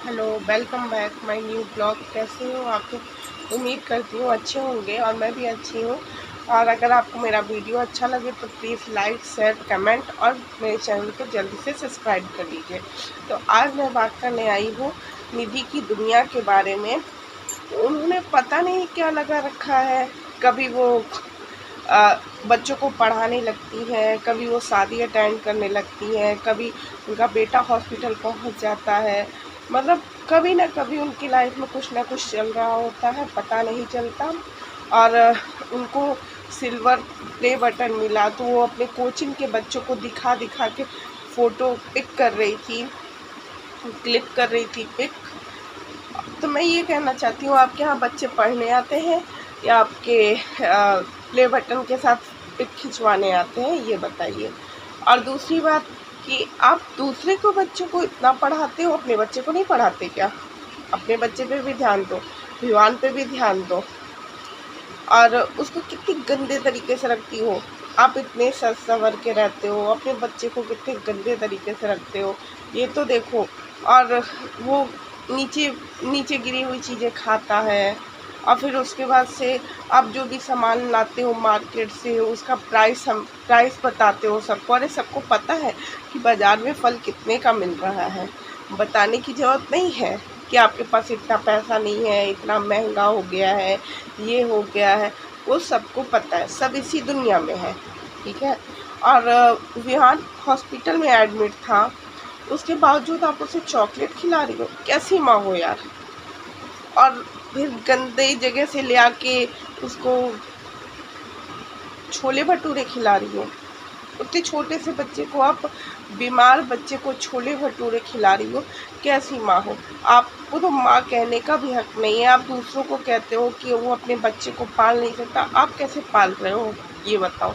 Hello, welcome back my new blog. कैसे हो आप? तो उम्मीद करती हूँ अच्छे होंगे और मैं भी अच्छी हूँ। और अगर आपको मेरा वीडियो अच्छा लगे तो प्लीज़ लाइक, शेयर, कमेंट और मेरे चैनल को जल्दी से सब्सक्राइब कर लीजिए। तो आज मैं बात करने आई हूँ निधि की दुनिया के बारे में। उन्होंने पता नहीं क्या लगा रखा है। कभी वो बच्चों को पढ़ाने लगती है, कभी वो शादी अटेंड करने लगती है, कभी उनका बेटा हॉस्पिटल पहुंच जाता है। मतलब कभी ना कभी उनकी लाइफ में कुछ ना कुछ चल रहा होता है, पता नहीं चलता। और उनको सिल्वर प्ले बटन मिला तो वो अपने कोचिंग के बच्चों को दिखा दिखा के फ़ोटो पिक कर रही थी, क्लिक कर रही थी पिक। तो मैं ये कहना चाहती हूँ, आपके यहाँ बच्चे पढ़ने आते हैं या आपके प्ले बटन के साथ पिक खिंचवाने आते हैं, ये बताइए। और दूसरी बात कि आप दूसरे को बच्चों को इतना पढ़ाते हो, अपने बच्चे को नहीं पढ़ाते क्या? अपने बच्चे पे भी ध्यान दो, विवान पे भी ध्यान दो। और उसको कितनी गंदे तरीके से रखती हो। आप इतने सज संवर के रहते हो, अपने बच्चे को कितने गंदे तरीके से रखते हो, ये तो देखो। और वो नीचे नीचे गिरी हुई चीज़ें खाता है। और फिर उसके बाद से आप जो भी सामान लाते हो मार्केट से, उसका प्राइस बताते हो सबको। अरे सबको पता है कि बाज़ार में फल कितने का मिल रहा है। बताने की ज़रूरत नहीं है कि आपके पास इतना पैसा नहीं है, इतना महंगा हो गया है, ये हो गया है। वो सबको पता है, सब इसी दुनिया में है, ठीक है। और विहान हॉस्पिटल में एडमिट था, उसके बावजूद आप उसे चॉकलेट खिला रही हो, कैसी माँ हो यार। और फिर गंदे जगह से ले आके उसको छोले भटूरे खिला रही हो। उतने छोटे से बच्चे को आप, बीमार बच्चे को छोले भटूरे खिला रही हो, कैसी माँ हो। आपको तो माँ कहने का भी हक नहीं है। आप दूसरों को कहते हो कि वो अपने बच्चे को पाल नहीं सकता, आप कैसे पाल रहे हो, ये बताओ।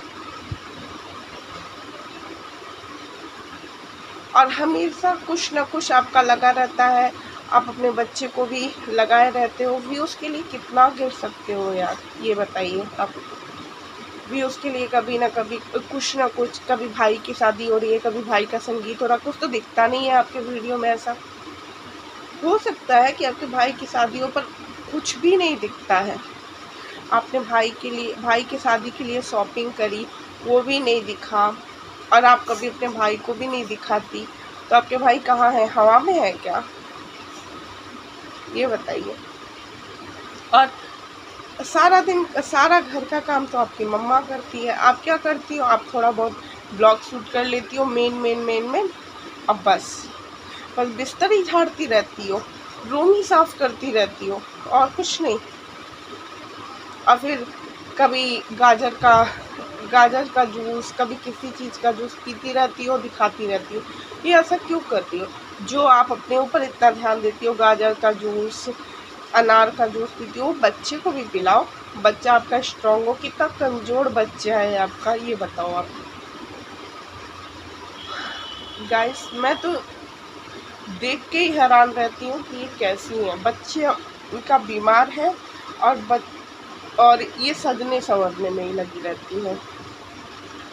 और हमेशा कुछ ना कुछ आपका लगा रहता है। आप अपने बच्चे को भी लगाए रहते हो। व्यूज़ के लिए कितना गिर सकते हो यार, ये बताइए आप। भी उसके लिए कभी ना कभी कुछ ना कुछ, कभी भाई की शादी हो रही है, कभी भाई का संगीत हो रहा है, कुछ तो दिखता नहीं है आपके वीडियो में। ऐसा हो सकता है कि आपके भाई की शादियों पर कुछ भी नहीं दिखता है। आपने भाई की शादी के लिए शॉपिंग करी, वो भी नहीं दिखा। और आप कभी अपने भाई को भी नहीं दिखाती। तो आपके भाई कहाँ है, हवा में है क्या, ये बताइए। और सारा दिन सारा घर का काम तो आपकी मम्मा करती है। आप क्या करती हो? आप थोड़ा बहुत ब्लॉग शूट कर लेती हो, मेन। अब बस बिस्तर ही झाड़ती रहती हो, रूम ही साफ करती रहती हो, और कुछ नहीं। और फिर कभी गाजर का जूस, कभी किसी चीज़ का जूस पीती रहती हो, दिखाती रहती हो। ये ऐसा क्यों करती हो? जो आप अपने ऊपर इतना ध्यान देती हो, गाजर का जूस, अनार का जूस पीती हो, बच्चे को भी पिलाओ। बच्चा आपका स्ट्रांग हो। कितना कमज़ोर बच्चा है आपका, ये बताओ आप। गाइस, मैं तो देख के ही हैरान रहती हूँ कि ये कैसी हैं। बच्चे उनका बीमार है और और ये सजने संवरने में ही लगी रहती हैं।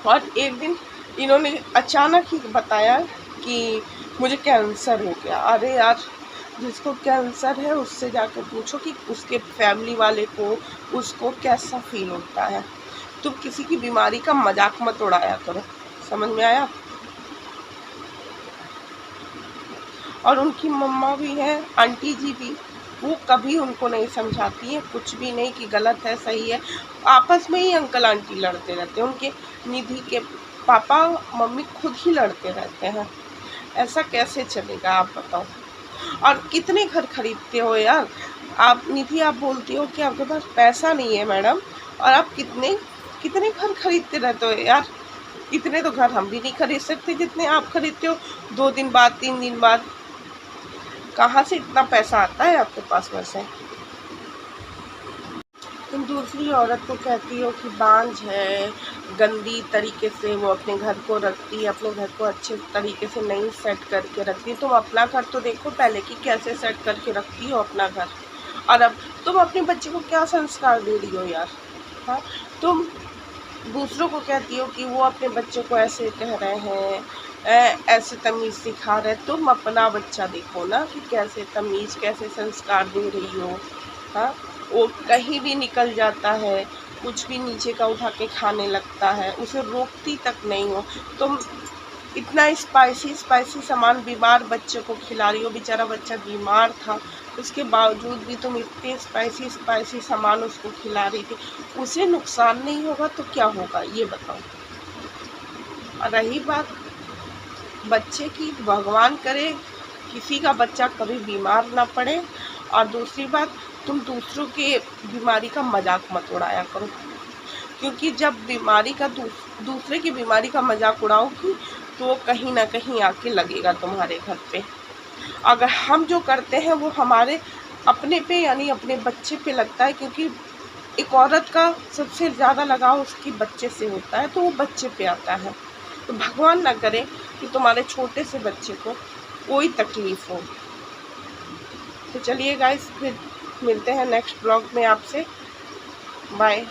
और एक दिन इन्होंने अचानक ही बताया कि मुझे कैंसर हो गया। अरे यार, जिसको कैंसर है उससे जाकर पूछो कि उसके फैमिली वाले को, उसको कैसा फील होता है। तुम किसी की बीमारी का मजाक मत उड़ाया करो, समझ में आया। और उनकी मम्मा भी हैं, आंटी जी भी, वो कभी उनको नहीं समझाती हैं कुछ भी नहीं कि गलत है सही है। आपस में ही अंकल आंटी लड़ते रहते हैं। उनके निधि के पापा मम्मी खुद ही लड़ते रहते हैं। ऐसा कैसे चलेगा, आप बताओ। और कितने घर खरीदते हो यार आप? निधि, आप बोलती हो कि आपके पास पैसा नहीं है मैडम, और आप कितने कितने घर खरीदते रहते हो यार। इतने तो घर हम भी नहीं खरीद सकते जितने आप खरीदते हो, 2 दिन बाद, 3 दिन बाद। कहाँ से इतना पैसा आता है आपके पास वैसे? तुम दूसरी औरत को कहती हो कि बांझ है, गंदी तरीके से वो अपने घर को रखती है, अपने घर को अच्छे तरीके से नहीं सेट करके रखती। तुम अपना घर तो देखो पहले कि कैसे सेट करके रखती हो अपना घर। और अब तुम अपने बच्चे को क्या संस्कार दे रही हो यार? हाँ, तुम दूसरों को कहती हो कि वो अपने बच्चे को ऐसे कह रहे हैं, ऐसे तमीज़ सिखा रहे, तुम अपना बच्चा देखो ना कि कैसे तमीज़, कैसे संस्कार दे रही हो। हाँ, वो कहीं भी निकल जाता है, कुछ भी नीचे का उठा के खाने लगता है, उसे रोकती तक नहीं हो। तुम इतना स्पाइसी स्पाइसी सामान बीमार बच्चे को खिला रही हो, बेचारा बच्चा बीमार था, उसके बावजूद भी तुम इतने स्पाइसी स्पाइसी सामान उसको खिला रही थी। उसे नुकसान नहीं होगा तो क्या होगा ये बताओ। और रही बात बच्चे की, भगवान करे किसी का बच्चा कभी बीमार ना पड़े। और दूसरी बात, तुम दूसरों के बीमारी का मजाक मत उड़ाया करो, क्योंकि जब बीमारी का दूसरे की बीमारी का मजाक उड़ाओगी तो कहीं ना कहीं आके लगेगा तुम्हारे घर पे। अगर हम जो करते हैं वो हमारे अपने पे यानी अपने बच्चे पे लगता है, क्योंकि एक औरत का सबसे ज़्यादा लगाव उसकी बच्चे से होता है, तो वो बच्चे पे आता है। तो भगवान ना करे कि तुम्हारे छोटे से बच्चे को कोई तकलीफ़ हो। तो चलिए गाइस, फिर मिलते हैं नेक्स्ट ब्लॉग में आपसे। बाय।